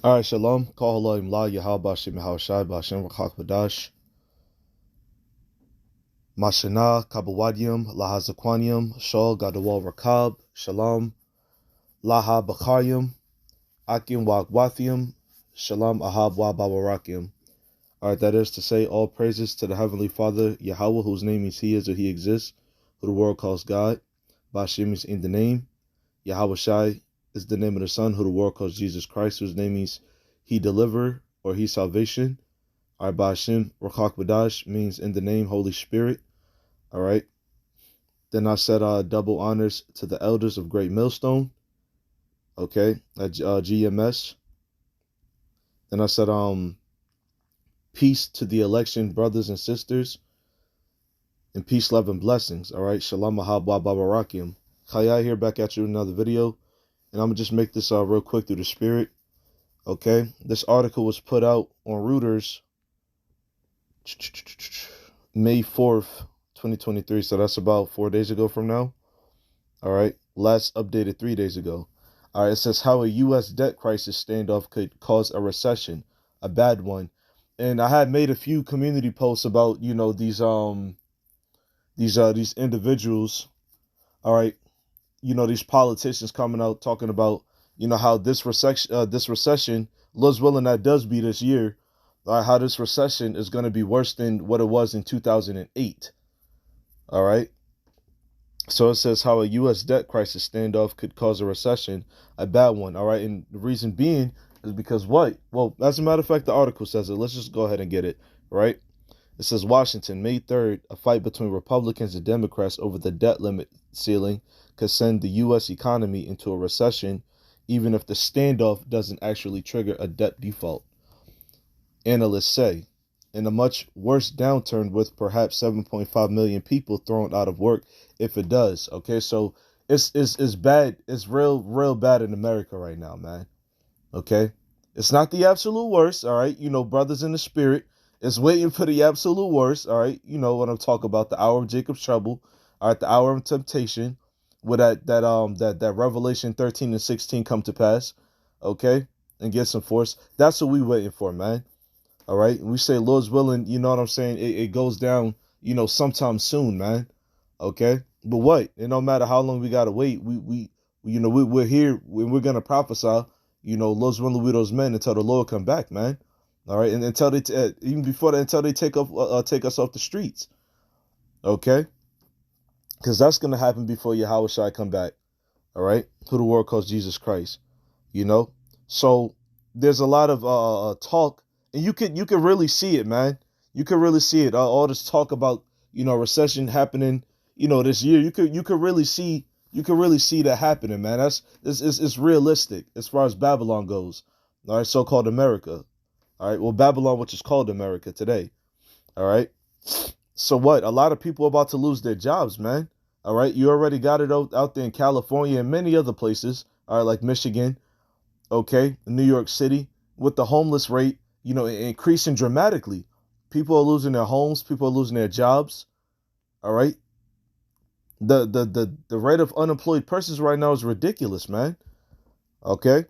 All right, shalom. Call Allah Imla Yahaba Shem Hawashai Bashem Rakak Badash. Mashana Kabawadium Lahazaquanium Shol Gadawal Rakab Shalom Laha Bakayim Akim Wagwathium Shalom Ahab Wabawarakim. All right, that is to say, all praises to the Heavenly Father Yahweh, whose name is He is or He exists, who the world calls God. Bashem is in the name. Yahweh Shai is the name of the Son, who the world calls Jesus Christ, whose name is He deliver or He salvation. All right, Ba'ashim Rakak Badash means in the name, Holy Spirit. All right. Then I said double honors to the elders of Great Millstone. Okay, at GMS. Then I said peace to the election brothers and sisters, and peace, love, and blessings. All right, Shalom Ahab wa Barakim. Chaya here, back at you in another video, and I'm gonna just make this real quick through the spirit. Okay, this article was put out on Reuters May 4th, 2023. So that's about 4 days ago from now. All right, last updated 3 days ago. All right, it says how a U.S. debt crisis standoff could cause a recession, a bad one. And I had made a few community posts about, these individuals. All right, these politicians coming out talking about, how this recession, Lord's willing, that does be this year. All right, how this recession is going to be worse than what it was in 2008. All right. So it says how a U.S. debt crisis standoff could cause a recession, a bad one. All right. And the reason being is because what? Well, as a matter of fact, the article says it. Let's just go ahead and get it. Right. It says Washington, May 3rd, a fight between Republicans and Democrats over the debt limit ceiling could send the U.S. economy into a recession, even if the standoff doesn't actually trigger a debt default. Analysts say, in a much worse downturn with perhaps 7.5 million people thrown out of work if it does. Okay, so it's bad. It's real bad in America right now, man. Okay, it's not the absolute worst. All right, brothers in the spirit is waiting for the absolute worst. All right, when I'm talking about the hour of Jacob's trouble. All right, the hour of temptation, where that Revelation 13 and 16 come to pass. Okay, and get some force. That's what we waiting for, man. All right. We say Lord's willing, you know what I'm saying? It goes down, sometime soon, man. Okay. But what? And no matter how long we gotta wait, we're here and we're gonna prophesy, Lord's willing with those men until the Lord come back, man. All right. And until they even before that, until they take us off the streets. Okay. Because that's gonna happen before Yahweh Shai come back. All right. Who the world calls Jesus Christ. So there's a lot of talk. And you could really see it, man. You could really see it. All this talk about, recession happening, this year. You could really see that happening, man. It's realistic as far as Babylon goes. All right, so-called America. All right, well, Babylon, which is called America today. All right. So what? A lot of people are about to lose their jobs, man. All right, you already got it out there in California and many other places. All right, like Michigan. Okay, New York City, with the homeless rate, increasing dramatically. People are losing their homes. People are losing their jobs. All right. The rate of unemployed persons right now is ridiculous, man. Okay.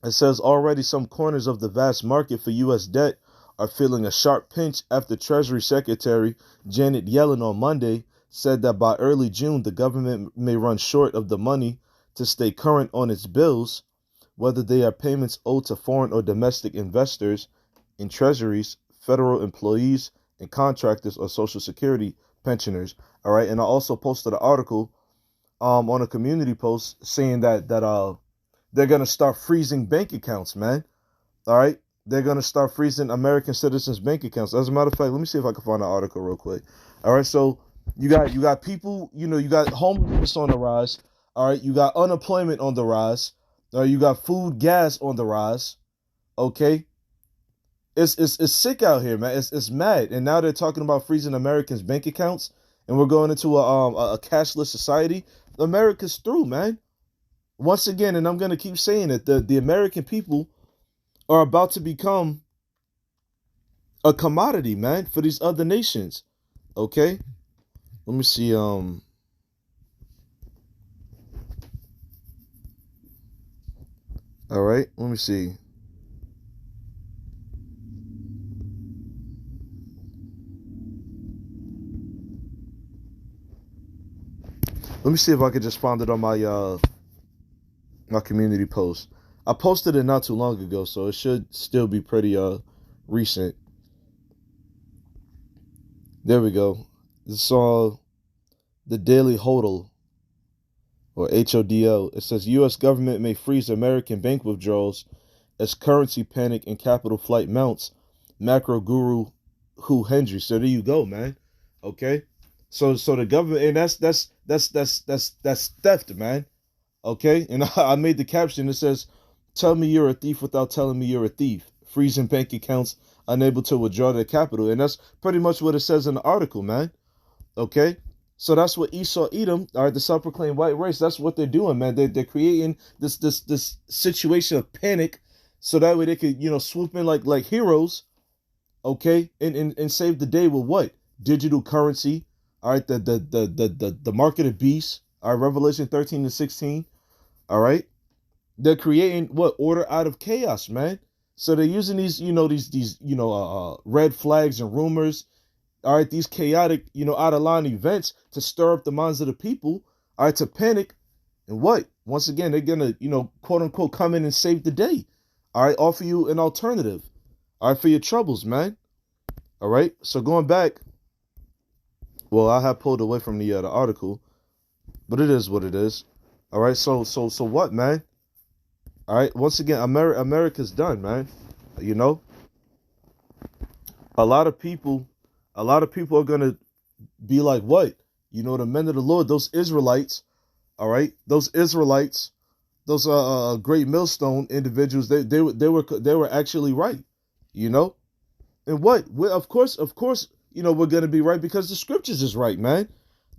It says already some corners of the vast market for U.S. debt are feeling a sharp pinch after Treasury Secretary Janet Yellen on Monday said that by early June, the government may run short of the money to stay current on its bills, whether they are payments owed to foreign or domestic investors in treasuries, federal employees, and contractors or Social Security pensioners. All right. And I also posted an article on a community post saying that they're going to start freezing bank accounts, man. All right. They're going to start freezing American citizens' bank accounts. As a matter of fact, let me see if I can find an article real quick. All right. So you got people, you got homelessness on the rise. All right. You got unemployment on the rise. You got food, gas on the rise. Okay. It's sick out here, man. It's mad. And now they're talking about freezing Americans' bank accounts, and we're going into a cashless society. America's through, man. Once again, and I'm gonna keep saying it, the American people are about to become a commodity, man, for these other nations. Okay? Let me see. All right, let me see. Let me see if I could just find it on my community post. I posted it not too long ago, so it should still be pretty recent. There we go. It's the Daily Hodl, or HODL. It says U.S. government may freeze American bank withdrawals as currency panic and capital flight mounts. Macro guru Hu Hendry. So there you go, man. Okay. So the government, and that's theft, man. Okay. And I made the caption. It says, "Tell me you're a thief without telling me you're a thief. Freezing bank accounts, unable to withdraw their capital." And that's pretty much what it says in the article, man. Okay. So that's what Esau Edom, all right, the self-proclaimed white race, that's what they're doing, man. They're creating this situation of panic, so that way they could, swoop in like heroes, okay, and save the day with what? Digital currency, all right, the market of beasts, all right, Revelation 13-16, all right. They're creating what? Order out of chaos, man. So they're using these, these red flags and rumors, all right, these chaotic, out of line events to stir up the minds of the people, all right, to panic. And what? Once again, they're going to, quote unquote, come in and save the day. All right, offer you an alternative, all right, for your troubles, man. All right, so going back, well, I have pulled away from the article, but it is what it is. All right, so what, man? All right, once again, America's done, man. A lot of people are going to be like, what? The men of the Lord, those Israelites, all right? Those Israelites, those great millstone individuals, they were actually right, And what? Of course, we're going to be right because the scriptures is right, man.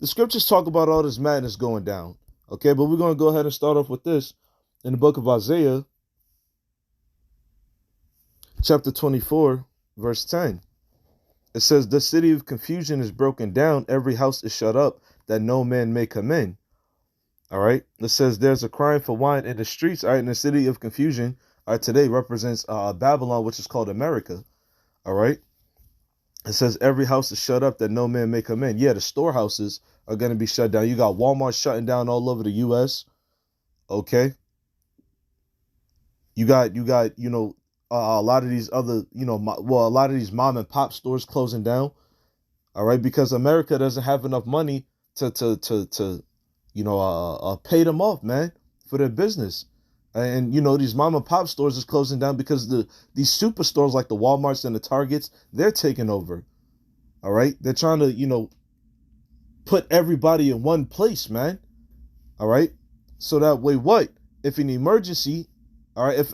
The scriptures talk about all this madness going down, okay? But we're going to go ahead and start off with this in the book of Isaiah, chapter 24, verse 10. It says, "The city of confusion is broken down. Every house is shut up, that no man may come in." All right. It says, "There's a crying for wine in the streets." All right. And the city of confusion, all right, today represents Babylon, which is called America. All right. It says, "Every house is shut up, that no man may come in." Yeah, the storehouses are going to be shut down. You got Walmart shutting down all over the U.S. Okay. You got, a lot of these other, a lot of these mom and pop stores closing down. All right, because America doesn't have enough money to pay them off, man, for their business. And these mom and pop stores is closing down because these superstores like the Walmarts and the Targets, they're taking over. All right, they're trying to put everybody in one place, man. All right, so that way, what if an emergency? All right,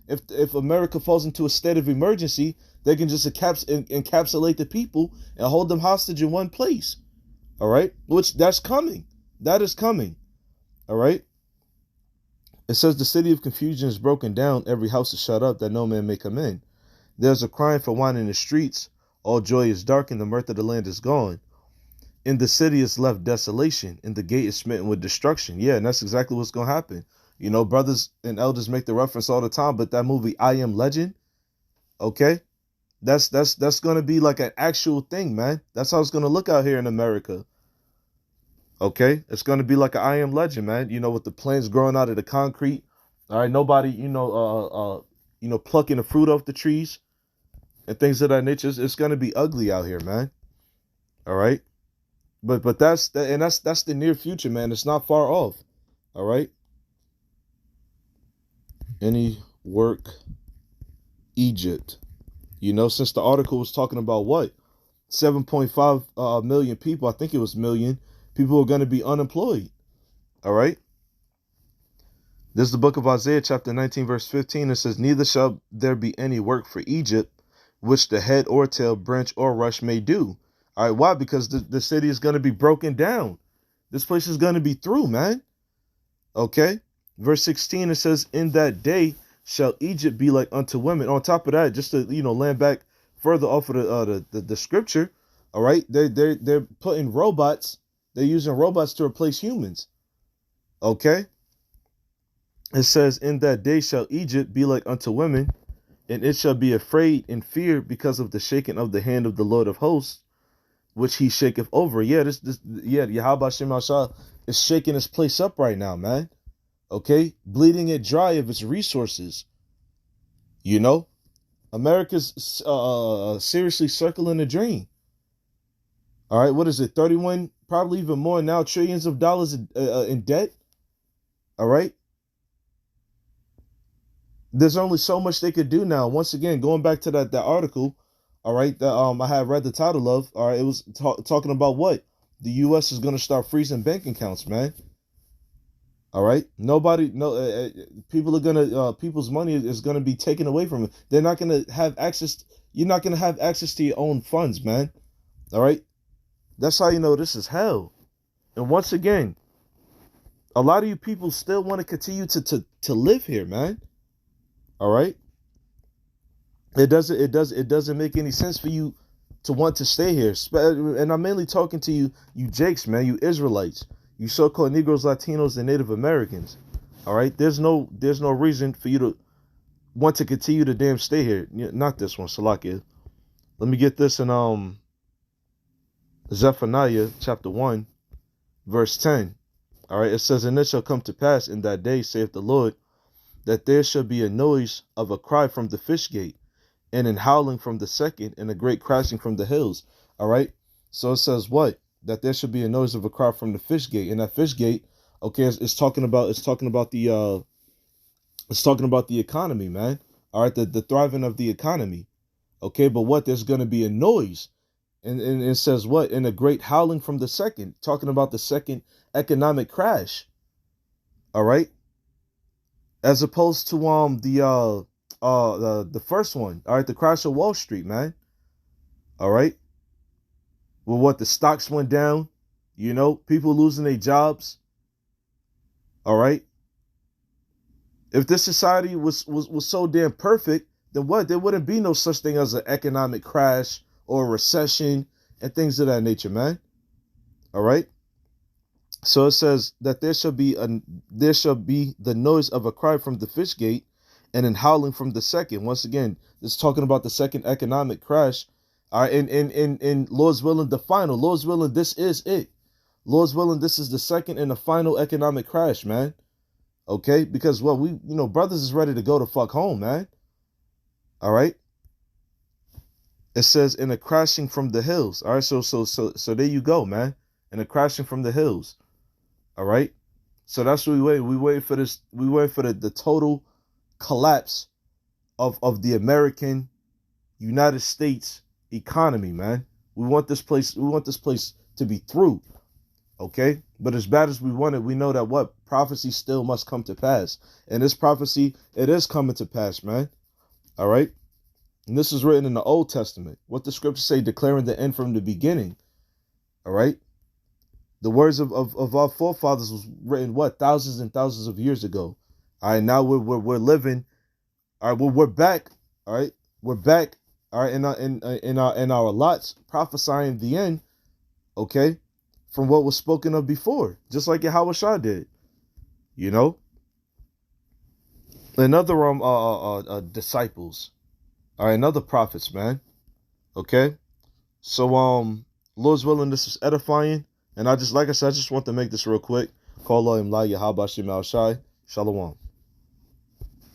if America falls into a state of emergency, they can just encapsulate the people and hold them hostage in one place. All right, which that's coming. That is coming. All right. It says, "The city of confusion is broken down. Every house is shut up, that no man may come in. There's a crying for wine in the streets. All joy is dark, and the mirth of the land is gone. In the city is left desolation, and the gate is smitten with destruction." Yeah, and that's exactly what's going to happen. Brothers and elders make the reference all the time, but that movie, I Am Legend, okay, that's going to be like an actual thing, man. That's how it's going to look out here in America. Okay, it's going to be like an I Am Legend, man. With the plants growing out of the concrete. All right, nobody, plucking the fruit off the trees and things of that nature. It's going to be ugly out here, man. All right, but that's the near future, man. It's not far off. All right. Any work, Egypt. Since the article was talking about what? 7.5 million people, I think it was million, people are going to be unemployed. All right. This is the book of Isaiah, chapter 19, verse 15. It says, "Neither shall there be any work for Egypt, which the head or tail, branch or rush may do." All right. Why? Because the city is going to be broken down. This place is going to be through, man. Okay. Verse 16, it says, "In that day shall Egypt be like unto women." On top of that, just to land back further off of the scripture, all right, they're putting robots, they're using robots to replace humans. Okay, it says, "In that day shall Egypt be like unto women, and it shall be afraid and fear because of the shaking of the hand of the Lord of hosts. which he shaketh over. Yeah, Yahweh Shem Shah is shaking this place up right now, man. Okay, bleeding it dry of its resources. You know, America's seriously circling the drain. All right, what is it? 31, probably even more now, trillions of dollars in debt. All right. There's only so much they could do now. Once again, going back to that article, all right, that I had read the title of. All right, it was talking about what the U.S. is going to start freezing bank accounts, man. All right, people are gonna people's money is gonna be taken away from them. They're not gonna have access. You're not gonna have access to your own funds, man. All right, that's how you know this is hell. And once again, a lot of you people still want to continue to live here, man. All right. It doesn't make any sense for you to want to stay here. And I'm mainly talking to you Jakes, man, you Israelites, you so-called Negroes, Latinos, and Native Americans. All right. There's no reason for you to want to continue to damn stay here. Not this one, Salakia. Let me get this in Zephaniah chapter 1, verse 10. All right. It says, "And it shall come to pass in that day, saith the Lord, that there shall be a noise of a cry from the fish gate, and an howling from the second, and a great crashing from the hills." All right. So it says what? That there should be a noise of a cry from the fish gate. And that fish gate, okay, it's talking about the economy, man. All right, the thriving of the economy. Okay, but what? There's gonna be a noise. And it says what? And a great howling from the second, talking about the second economic crash. All right. As opposed to the first one. All right, the crash of Wall Street, man. All right. Well, what, the stocks went down, people losing their jobs. All right. If this society was so damn perfect, then what? There wouldn't be no such thing as an economic crash or a recession and things of that nature, man. All right. So it says that there shall be the noise of a cry from the fish gate, and an howling from the second. Once again, this is talking about the second economic crash. All right, and Lord's willing, the final. Lord's willing, this is it. Lord's willing, this is the second and the final economic crash, man. Okay, because brothers is ready to go to fuck home, man. All right. It says in a crashing from the hills. All right, so there you go, man. In a crashing from the hills. All right. So that's what we wait. We wait for this. We wait for the total collapse of the American United States economy, man. We want this place to be through. Okay? But as bad as we want it, we know that what? Prophecy still must come to pass. And this prophecy, it is coming to pass, man. All right? And this is written in the Old Testament. What the scriptures say, declaring the end from the beginning. All right? The words of our forefathers was written, what? Thousands and thousands of years ago. All right, now we're living. All right, we're back. All right, we're back. All right, in our lots, prophesying the end. Okay, from what was spoken of before, just like Yahweh Shah did. And other disciples. All right, and other prophets, man. Okay, so Lord's willing, this is edifying, and like I said, I just want to make this real quick. Call Imla Yahweh Shem Al Shai. Shalom.